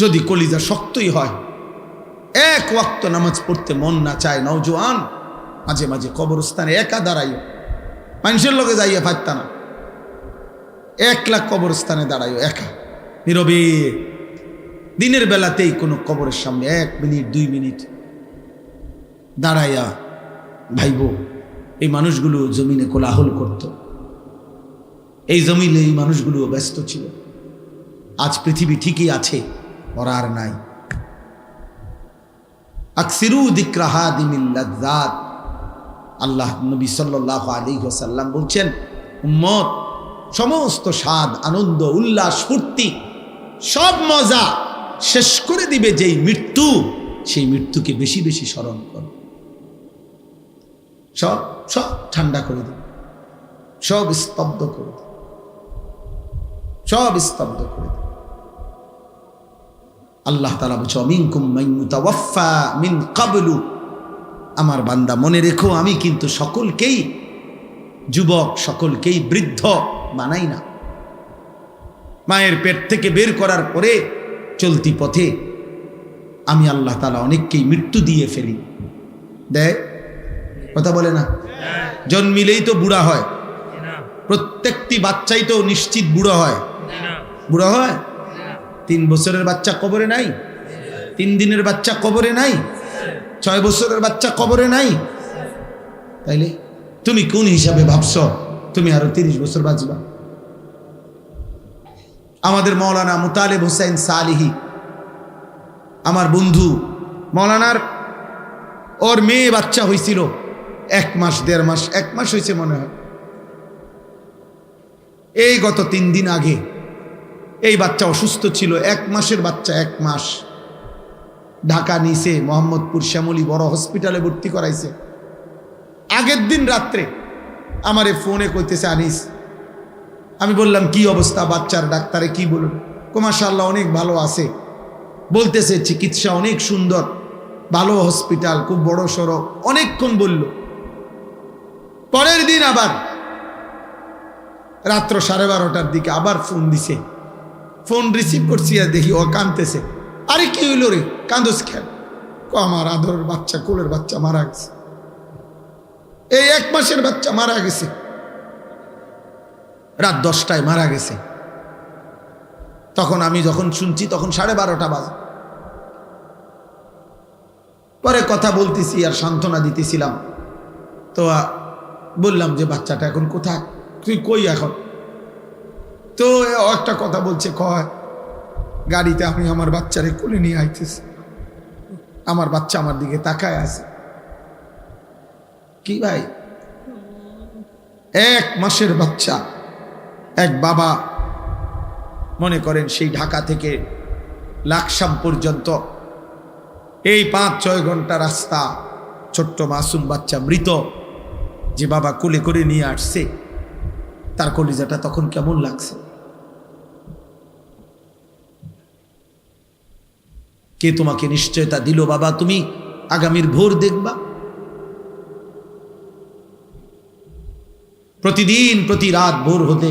যদি কলিজা শক্তই হয়, এক ওয়াক্ত নামাজ পড়তে মন না চায় নওজোয়ান, মাঝে মাঝে কবরস্থানে একা দাঁড়াইও, মানুষের লগে যাইয়া পারতা না, 1 লাখ কবরস্থানে দাঁড়াইও একা নীরবে, দিনের বেলাতেই কোনো কবরের সামনে 1 মিনিট 2 মিনিট দাঁড়াইয়া ভাইব এই মানুষগুলো জমিনে কোলাহল করত, এই জমিনে এই মানুষগুলো ব্যস্ত ছিল। আজ পৃথিবী ঠিকই আছে, ওরা আর নাই। আকসিরু যিকরা হাদিমিল লাযযাত, আল্লাহ নবী সাল্লাল্লাহু আলাইহি ওয়াসাল্লাম বলছেন, উম্মত সমস্ত স্বাদ, আনন্দ, উল্লাস, ফুর্তি, সব মজা শেষ করে দিবে যেই মৃত্যু, সেই মৃত্যুকে বেশি বেশি স্মরণ করো। সব সব ঠান্ডা করে দিবে, সব স্তব্ধ করে দিবে, সব স্তব্ধ করে দিবে। আল্লাহ তাআলা বলছে, মিনকুম মান ইউতাওয়াফা মিন ক্বাবলু, আমার বান্দা মনে রেখো আমি কিন্তু সকলকেই যুবক, সকলকেই বৃদ্ধ বানাই না। মায়ের পেট থেকে বের করার পরে চলতি পথে আমি আল্লাহ তাআলা অনেককেই মৃত্যু দিয়ে ফেলি। দেয় কথা বলে না? জন্মিলেই তো বুড়া হয়, প্রত্যেকটি বাচ্চাই তো নিশ্চিত বুড়ো হয়। বুড়ো হয়? 3 বছরের বাচ্চা কবরে নাই, 3 দিনের বাচ্চা কবরে নাই, 6 বছরের বাচ্চা কবরে নাই। তাইলে তুমি কোন হিসাবে ভাবছো তুমি আরো 30 বছর বাঁচবা? আমাদের মৌলানা মুতালেব হোসেন সালিহি, আমার বন্ধু, মৌলানার ওর মেয়ে বাচ্চা হয়েছিল 1 মাস 1.5 মাস, 1 মাস হয়েছে মনে হয়। এই গত 3 দিন আগে এই বাচ্চা অসুস্থ ছিল, 1 মাসের বাচ্চা, 1 মাস। ঢাকা নিছে, মোহাম্মদপুর শ্যামলী বড় হসপিটালে ভর্তি করাইছে। আগের দিন রাত্রে আমারে ফোনে কইতেছে, আনিস, আমি বললাম কি অবস্থা বাচ্চার? ডাক্তারে কি বলুন? মাশাআল্লাহ অনেক ভালো আছে, বলতেছে চিকিৎসা অনেক সুন্দর, ভালো হসপিটাল, খুব বড় সড়ো, অনেকক্ষণ বলল। পরের দিন আবার রাত্র 12:30টার দিকে আবার ফোন দিছে। ফোন রিসিভ করছি আর দেখি ও কাঁদতেছে। আরে কি হইল রে, কাঁদোস খেল? আমার আদরের বাচ্চা, কোলের বাচ্চা মারা গেছে, এই 1 মাসের বাচ্চা মারা গেছে, রাত 10টায় মারা গেছে। তখন আমি যখন শুনছি তখন 12:30টা বাজে। পরে কথা বলতেছি আর সান্ত্বনা দিতেছিলাম, তো বললাম যে বাচ্চাটা এখন কোথায়, তুই কই এখন? তো একটা কথা বলছে, কয় গাড়িতে আমি আমার বাচ্চারে কোলে নিয়ে আইতেছি, আমার বাচ্চা আমার দিকে তাকায় আছে। কি ভাই, 1 মাসের বাচ্চা, এক বাবা মনে করেন সেই ঢাকা থেকে লাকসাম পর্যন্ত এই 5-6 ঘন্টা রাস্তা, ছোট্ট মাসুম বাচ্চা মৃত, যে বাবা কোলে করে নিয়ে আসছে, তার কলিজাটা তখন কেমন লাগছে? কে তোমাকে নিশ্চয়তা দিল বাবা তুমি আগামীর ভোর দেখবা? প্রতিদিন প্রতি রাত ভোর হতে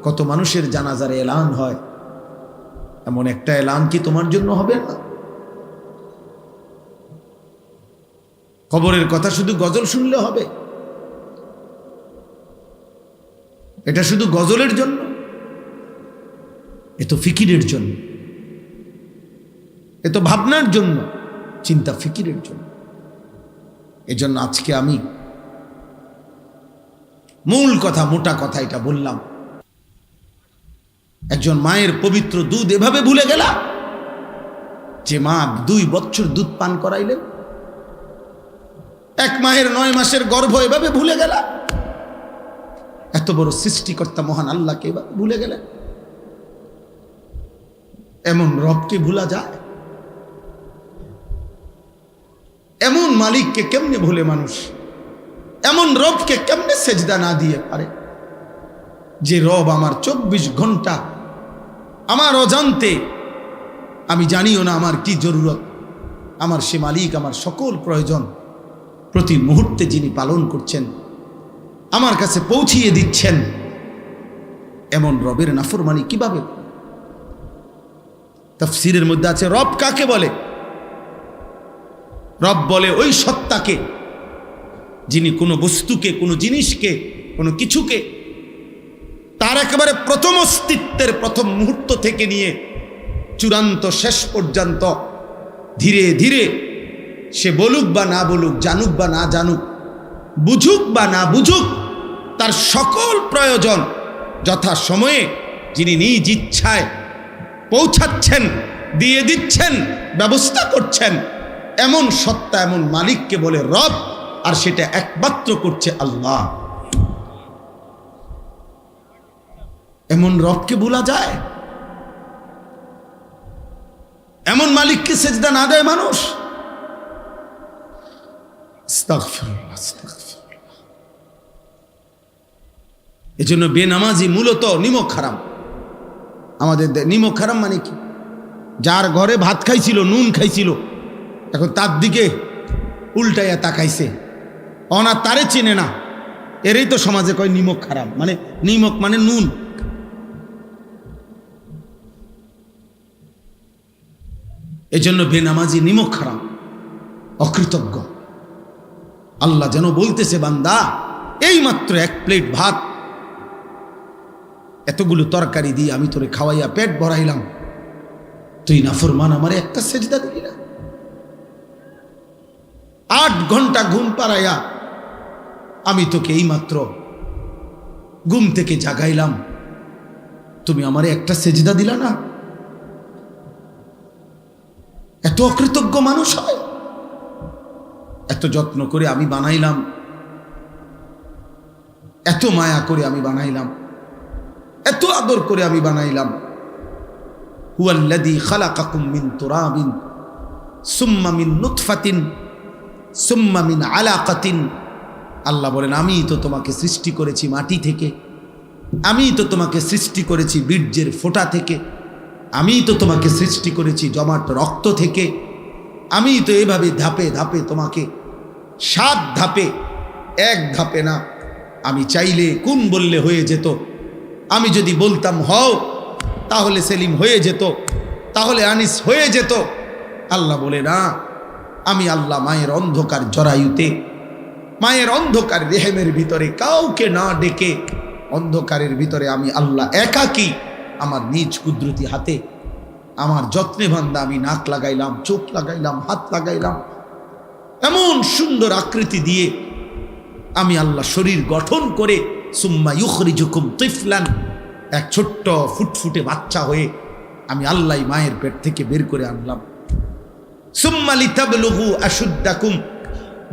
কত মানুষের জানাজার এলান হয়, এমন একটা এলান কি তোমার জন্য হবে না? কবরের কথা শুধু গজল শুনলে হবে? এটা শুধু গজলের জন্য? এ তো ফিকিরের জন্য, এ তো ভাবনার জন্য, চিন্তা ফিকিরের জন্য। এজন্য আজকে আমি মূল কথা, মোটা কথা এটা বললাম। একজন মায়ের পবিত্র দুধ এভাবে ভুলে গেলা, যে মা 2 বছর দুধ পান করাইলেন, এক মায়ের 9 মাসের গর্ভ এভাবে ভুলে গেলা, এত বড় সৃষ্টিকর্তা মহান আল্লাহকে এভাবে ভুলে গেলেন। এমন রবকে ভুলা যায়? এমন মালিককে কেমনে ভুলে মানুষ? এমন রবকে কেমনে সেজদা না দিয়ে পারে? যে রব আমার 24 ঘন্টা আমার অজান্তে, আমি জানিও না আমার কি জরুরত, আমার সে মালিক আমার সকল প্রয়োজন প্রতি মুহূর্তে যিনি পালন করছেন, আমার কাছে পৌঁছিয়ে দিচ্ছেন, এমন রবের নাফরমানি কিভাবে? তাফসীরের মধ্যে আছে রব কাকে বলে? রব বলে ওই সত্তাকে যিনি কোনো বস্তুকে, কোনো জিনিসকে, কোনো কিছুকে তার একেবারে প্রথম অস্তিত্বের প্রথম মুহূর্ত থেকে নিয়ে চূড়ান্ত শেষ পর্যন্ত ধীরে ধীরে সে বলুক বা না বলুক, জানুক বা না জানুক, বুঝুক বা না বুঝুক, তার সকল প্রয়োজন যথা সময়ে যিনি নিজ ইচ্ছায় পৌঁছাচ্ছেন, দিয়ে দিচ্ছেন, ব্যবস্থা করছেন, এমন সত্তা, এমন মালিককে বলে রব। আর সেটা একমাত্র করছে আল্লাহ। এমন রবকে ভোলা যায়? এমন মালিককে সেজদা না দেয় মানুষ? আস্তাগফিরুল্লাহ, আস্তাগফিরুল্লাহ। এজন্য বেনামাজি মূলত নিমক হারাম। আমাদের নিমক হারাম মানে কি? যার ঘরে ভাত খাইছিল, নুন খাইছিল, এখন তার দিকে উল্টাইয়া তাকাইছে, অনা তারে চেনে না, এরই তো সমাজে কয় নিমক হারাম। মানে নিমক মানে নুন। এজন্য বেনামাজি নিমক হারাম, অকৃতজ্ঞ। আল্লাহ যেন বলতেছে, বান্দা এই মাত্র এক প্লেট ভাত, এতগুলো তরকারি দিয়ে আমি তোরে খাওয়াইয়া পেট ভরাইলাম, তুই নাফরমান আমারে একটা সেজদা দিলি না। 8 ঘন্টা ঘুম পাড়াইয়া আমি তোকে এই মাত্র ঘুম থেকে জাগাইলাম, তুমি আমারে একটা সেজদা দিলা না। এত অকৃতজ্ঞ মানুষ হয়? এত যত্ন করে আমি বানাইলাম, এত মায়া করে আমি বানাইলাম, এত আদর করে আমি বানাইলাম। হুয়াল্লাযী খালাকাকুম মিন তুরাবিন সুম্মা মিন নুতফাতিন সুম্মা মিন আলাকাতিন। আল্লাহ বলেন, আমি তো তোমাকে সৃষ্টি করেছি মাটি থেকে, আমি তো তোমাকে সৃষ্টি করেছি বীর্যের ফোঁটা থেকে, আমি তো তোমাকে সৃষ্টি করেছি জমাট রক্ত থেকে, আমি তো এভাবে ধাপে ধাপে তোমাকে 7 ধাপে, 1 ধাপে না। আমি চাইলে কুন বললে হয়ে যেত, আমি যদি বলতাম হও তাহলে সেলিম হয়ে যেত, তাহলে আনিস হয়ে যেত। আল্লাহ বলে না, আমি আল্লাহ মায়ের অন্ধকার জরায়ুতে, মায়ের অন্ধকার রেহেমের ভিতরে কাউকে না ডেকে, অন্ধকারের ভিতরে আমি আল্লাহ একাকী আমার নিজ কুদরতি হাতে আমার যত্নে বান্দা আমি নাক লাগাইলাম, চোখ লাগাইলাম, হাত লাগাইলাম, এমন সুন্দর আকৃতি দিয়ে আমি আল্লাহ শরীর গঠন করে সুম্মা ইউখরিজুকুম তিফলান, এক ছোট্ট ফুটফুটে বাচ্চা হয়ে আমি আল্লাহ মায়ের পেট থেকে বের করে আনলাম। সুম্মা লিতাবলুগু আশুদ্দাকুম,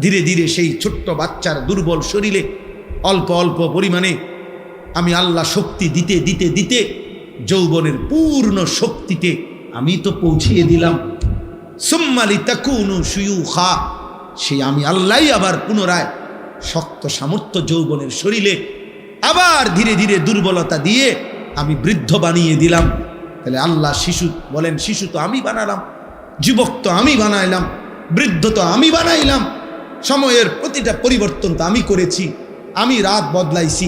ধীরে ধীরে সেই ছোট্ট বাচ্চার দুর্বল শরীরে অল্প অল্প পরিমাণে আমি আল্লাহ শক্তি দিতে দিতে দিতে যৌবনের পূর্ণ শক্তিতে আমি তো পৌঁছিয়ে দিলাম। সুম্মা লিতাকুনু শুয়ুখা, সেই আমি আল্লাহই আবার পুনরায় শক্ত সামর্থ্য যৌবনের শরীরে আবার ধীরে ধীরে দুর্বলতা দিয়ে আমি বৃদ্ধ বানিয়ে দিলাম। তাহলে আল্লাহ শিশু বলেন, শিশু তো আমি বানালাম, যুবক তো আমি বানাইলাম, বৃদ্ধ তো আমি বানাইলাম, সময়ের প্রতিটা পরিবর্তন তো আমি করেছি, আমি রাত বদলাইছি,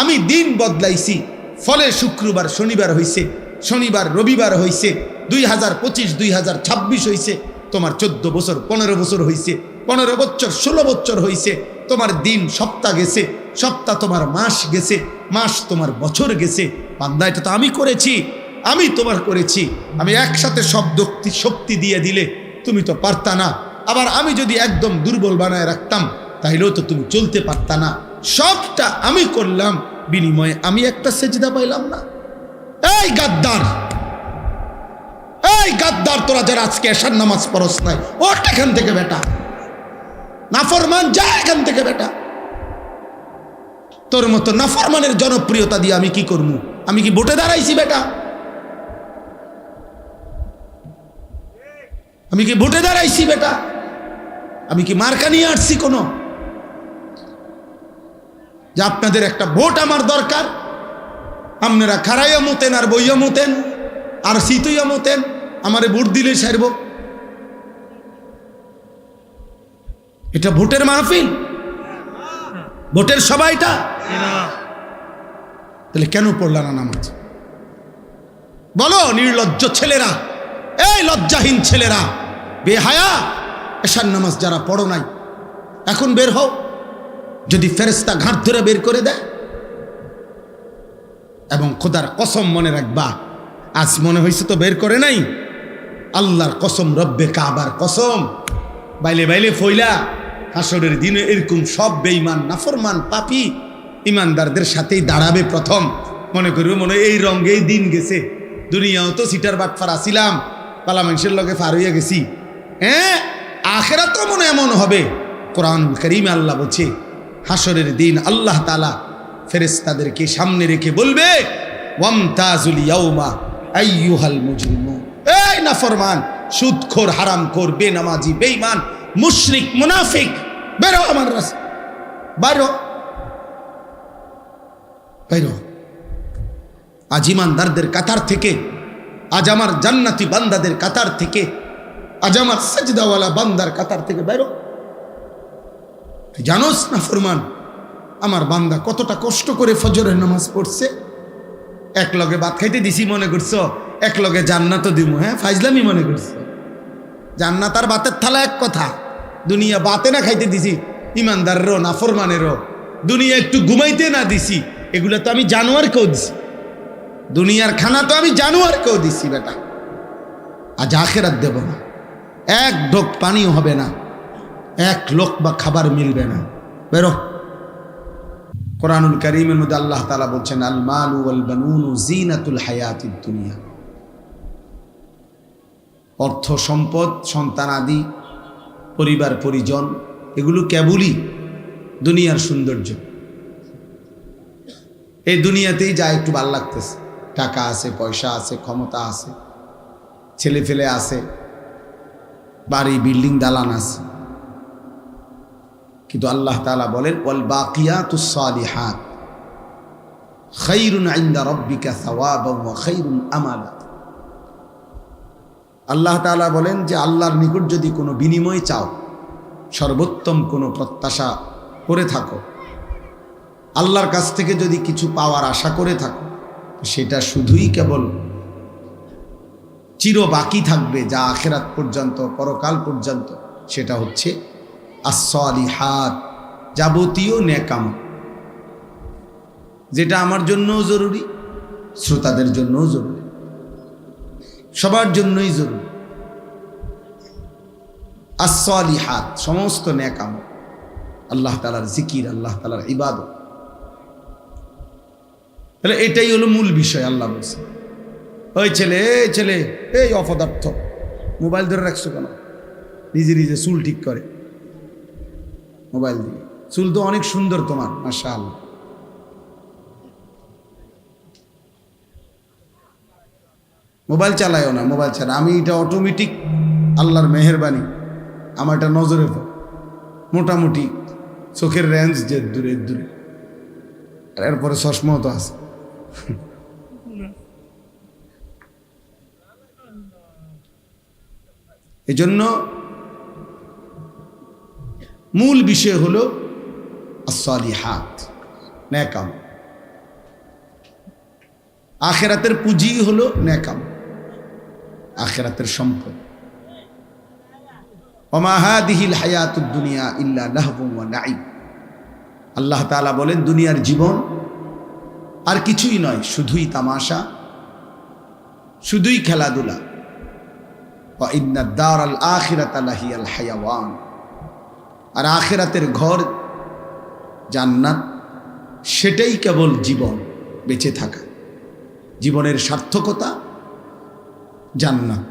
আমি দিন বদলাইছি। ফলে শুক্রবার শনিবার হইছে, শনিবার রবিবার হইছে, 2025 2026 হইছে, তোমার 14 বছর 15 বছর হইছে, 15 বছর 16 বছর হইছে, তোমার দিন সপ্তাহ গেছে, সপ্তাহ তোমার মাস গেছে, মাস তোমার বছর গেছে। বান্দা এটা তো আমি করেছি, আমি তোমার করেছি। আমি একসাথে সব শক্তি দিয়ে দিলে তুমি তো পারতা না, আবার আমি যদি একদম দুর্বল বানায় রাখতাম তাইলেও তো তুমি চলতে পারতা না। সবটা আমি করলাম, বিনিময়ে আমি একটা সেজদা পাইলাম না। এই গাদ্দার, এই গাদ্দার, তোরা যারা আজকে এশার নামাজ পড়স নাই, ওঠ এখান থেকে বেটা, নাফরমান, যা এখান থেকে বেটা। তোর মতো নাফরমানের জনপ্রিয়তা দিয়ে আমি কি করবো? আমি কি ভোটে দাঁড়াইছি বেটা? আমি কি ভোটে দাঁড়াইছি বেটা? আমি কি মার্কা নিয়ে আসছি কোনো? যে আপনাদের একটা ভোট আমার দরকার, আপনারা খারাইয়া মতেন আর বইয়া মতেন আর শীতইয়া মতেন, আমারে ভোট দিলে সারব। এটা ভোটের মাহফিল, ভোটের সবাইটা। তাহলে কেন পড়লা না নামাজ? বলো নির্লজ্জ ছেলেরা, এই লজ্জাহীন ছেলেরা, বেহায়া, এশার নামাজ যারা পড়ো নাই, এখন বের হও। যদি ফেরেশতা ঘাট ধরে বের করে দেয়। এবং খোদার কসম মনে রাখবা, আজ মনে হয়েছে তো বের করে নাই, আল্লাহর কসম, রব্বে কাবার কসম, বাইলে বাইলে ফইলা হাসরের দিনে এরকম সব বেঈমান, নাফরমান, পাপী ইমানদারদের সাথেই দাঁড়াবে প্রথম। মনে করবে মনে এই রঙেই দিন গেছে, দুনিয়াও তো সিটার বাটফার আসিলাম, পালা মানুষের লগে ফার হইয়া গেছি। হ্যাঁ, আখেরাতও মনে এমন হবে। কোরআনুল কারীমে আল্লাহ বলছে, হাসরের দিন আল্লাহ তাআলা ফেরেশতাদেরকে সামনে রেখে বলবে, ওয়ামতাজুল ইয়াউমা আইয়ুহাল মুজরিমুন, এই নাফরমান, সুদখোর, হারামখোর, বেনামাজি, বেঈমান, মুশরিক, মুনাফিক, বেরো আমার রাস্তা, বাইরো বাইরো। আজ ইমানদারদের কাতার থেকে, আজ আমার জান্নাতি বান্দাদের কাতার থেকে, আজ আমার সাজদাওয়ালা বান্দার কাতার থেকে বাইরো। তুই জানোস না ফরমান, আমার বান্দা কতটা কষ্ট করে ফজরের নামাজ পড়ছে। এক লগে ভাত খাইতে দিছি মনে করছো এক লগে জান্নাতও দিব? হ্যাঁ, ফাইজলামি মনে করছো? জান্নাত আর বাতের থালা এক কথা। দুনিয়া বাতে না খাইতে দিছি ইমানদারেরও নাফরমানেরও, দুনিয়া একটু ঘুমাইতে না দিছি, এগুলো তো আমি জানোয়ারকেও দিছি। দুনিয়ার খানা তো আমি জানোয়ারকেও দিছি বেটা। আজ আখেরাত দেব না, এক ঢোক পানিও হবে না, এক লোকমা খাবার মিলবে না, বেরো। কোরআনুল কারীমের মধ্যে আল্লাহ তাআলা বলছেন, আল মালু ওয়াল বানুনু জিনাতুল হায়াতিদ দুনিয়া। অর্থ সম্পদ, সন্তান আদি, পরিবার পরিজন, এগুলো কেবলই দুনিয়ার সৌন্দর্য। এই দুনিয়াতেই যা একটু ভালো লাগতেছে, টাকা আছে, পয়সা আছে, ক্ষমতা আছে, ছেলে ফেলে আছে, বাড়ি বিল্ডিং দালান আছে। কিন্তু আল্লাহ তাআলা বলেন, ওয়াল বাকিয়াতুস সালিহাত খায়রুন ইনদা রাব্বিকা সাওয়াবান ওয়া খায়রুন আমালা। আল্লাহ তাআলা বলেন যে আল্লাহর নিকট যদি কোনো বিনিময় চাও, সর্বোত্তম কোনো প্রত্যাশা করে থাকো, আল্লাহর কাছ থেকে যদি কিছু পাওয়ার আশা করে থাকো, সেটা শুধুই কেবল চির বাকি থাকবে, যা আখিরাত পর্যন্ত, পরকাল পর্যন্ত, সেটা হচ্ছে as-salihat, যাবতীয় নেক আমল, যেটা আমার জন্যও জরুরি, শ্রোতাদের জন্যও জরুরি, সবার জন্যই জরুরি। as-salihat, সমস্ত নেক আমল, আল্লাহ তাআলার জিকির, আল্লাহ তাআলার ইবাদত। তাহলে এটাই হলো মূল বিষয়। আল্লাহ বলছে, ওই ছেলে, এই ছেলে, এই অপদার্থ, মোবাইল ধরে রাখছো কেন? নিজে নিজে চুল ঠিক করে মোবাইল দিয়ে। চুল তো অনেক সুন্দর তোমার, মাশাআল্লাহ। মোবাইল চালায়ও না, মোবাইল ছাড়া। আমি এটা অটোমেটিক, আল্লাহর মেহেরবানি, আমার এটা নজরে পড়ে। মোটামুটি চোখের রেঞ্জ যে দূরে দূরে, এরপরে চশমাও তো আছে। এই জন্য মূল বিষয় হলো as-salihat, নেক আমল। আখিরাতের পুঁজি হলো নেক আমল, আখিরাতের সম্পদ। ওমা হাদিহিল হায়াতুদ দুনিয়া ইল্লা লাহবুন ওয়া নাঈম। আল্লাহ তাআলা বলেন, দুনিয়ার জীবন আর কিছুই নয়, শুধুই তামাশা, শুধুই খেলাধুলা। ওয়া ইন্নাদ দারাল আখিরাতা লাহিয়াল হায়াওয়ান। আর আখিরাতের ঘর জান্নাত, সেটাই কেবল জীবন, বেঁচে থাকা, জীবনের সার্থকতা জান্নাত।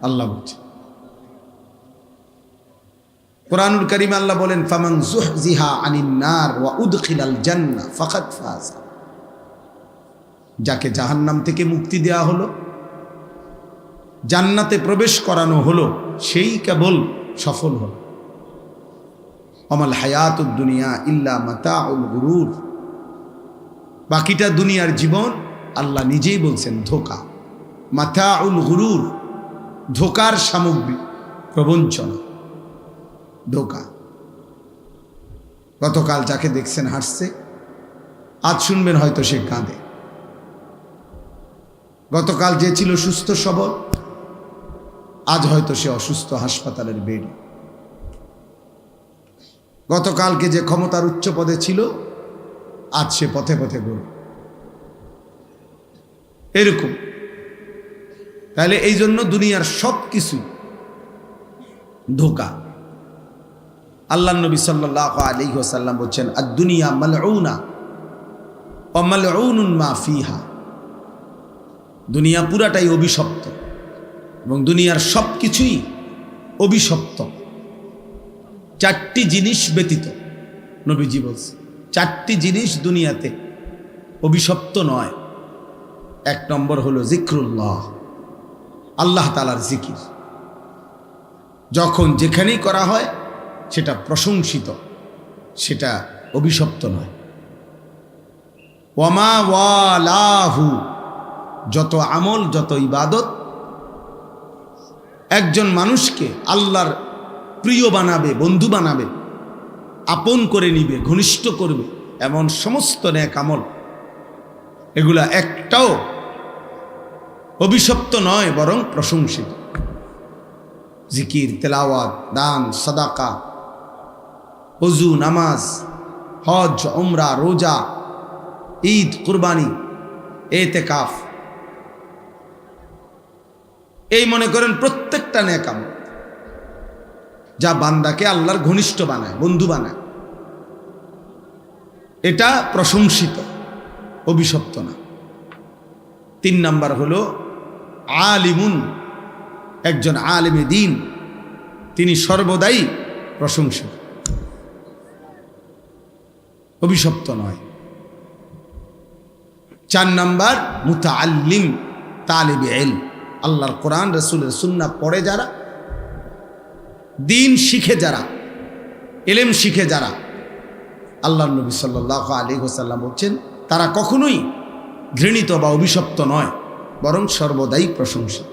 আল্লাহ বলছে কোরআনুল কারীমে, আল্লাহ বলেন, ফামান যুহজিহা আনিন নার ওয়া উদখিলাল জান্নাহ ফাকাদ ফাজ। যাকে জাহান্নাম থেকে মুক্তি দেওয়া হলো, জান্নাতে প্রবেশ করানো হলো, সেই কেবল সফল হলো। আমাল হায়াতুদ দুনিয়া ইল্লা মাতাউল গুরুর। বাকিটা দুনিয়ার জীবন, আল্লাহ নিজেই বলছেন, ধোঁকা। মাতাউল গুরুর, ধোঁকার সামগ্রী, প্রবঞ্চনা, ধোঁকা। গতকাল যাকে দেখছেন হাসছে, আজ শুনবেন হয়তো সে কাঁদে। গতকাল যে ছিল সুস্থ সবল, আজ হয়তো সে অসুস্থ, হাসপাতালের বেড। গতকালকে যে ক্ষমতার উচ্চ পদে ছিল, আজ সে পথে পথে ঘুরে। এরকম। তাহলে এই জন্য দুনিয়ার সব কিছুই ধোঁকা। আল্লাহ নবী সাল্লাল্লাহু আলাইহি ওয়াসাল্লাম বলছেন, আদ-দুনিয়া মালউনা ওয়া মালউনুন মা ফিহা। দুনিয়া পুরাটাই অভিশপ্ত এবং দুনিয়ার সব কিছুই অভিশপ্ত, চারটি জিনিস ব্যতীত। নবীজি বলছে চারটি জিনিস দুনিয়াতে অভিশপ্ত নয়। এক নম্বর হলো জিক্রুল্লাহ, আল্লাহ তাআলার জিকির। যখন যেখানেই করা হয় সেটা প্রশংসিত, সেটা অভিশপ্ত নয়। ওয়ামা ওয়ালাহু, যত আমল, যত ইবাদত একজন মানুষকে আল্লাহর প্রিয় বানাবে, বন্ধু বানাবে, আপন করে নিবে, ঘনিষ্ঠ করবে, এমন সমস্ত নেক আমল, এগুলা একটাও অভিশপ্ত নয়, বরং প্রশংসিত। জিকির, তেলাওয়াত, দান, সাদাকা, ওযু, নামাজ, হজ, উমরা, রোজা, ঈদ, কুরবানি, এতেকাফ, এই মনে করেন প্রত্যেকটা নেক আমল যা বান্দাকে আল্লাহর ঘনিষ্ঠ বানায়, বন্ধু বানায়, এটা প্রশংসিত, অভিশপ্ত না। 3 নাম্বার হলো আলিমুন, একজন আলিমে দ্বীন, তিনি সর্বদাই প্রশংসিত, অভিশপ্ত নয়। 4 নাম্বার মুতাআল্লিম, তালিবে ইলম, আল্লাহর কোরআন রাসূলের সুন্নাহ পড়ে যারা, দ্বীন শিখে যারা, ইলম শিখে যারা, আল্লাহর নবী সাল্লাল্লাহু আলাইহি ওয়াসাল্লাম বলছেন তারা কখনোই ঘৃণিত বা অভিশপ্ত নয়, বরং সর্বদাই প্রশংসিত।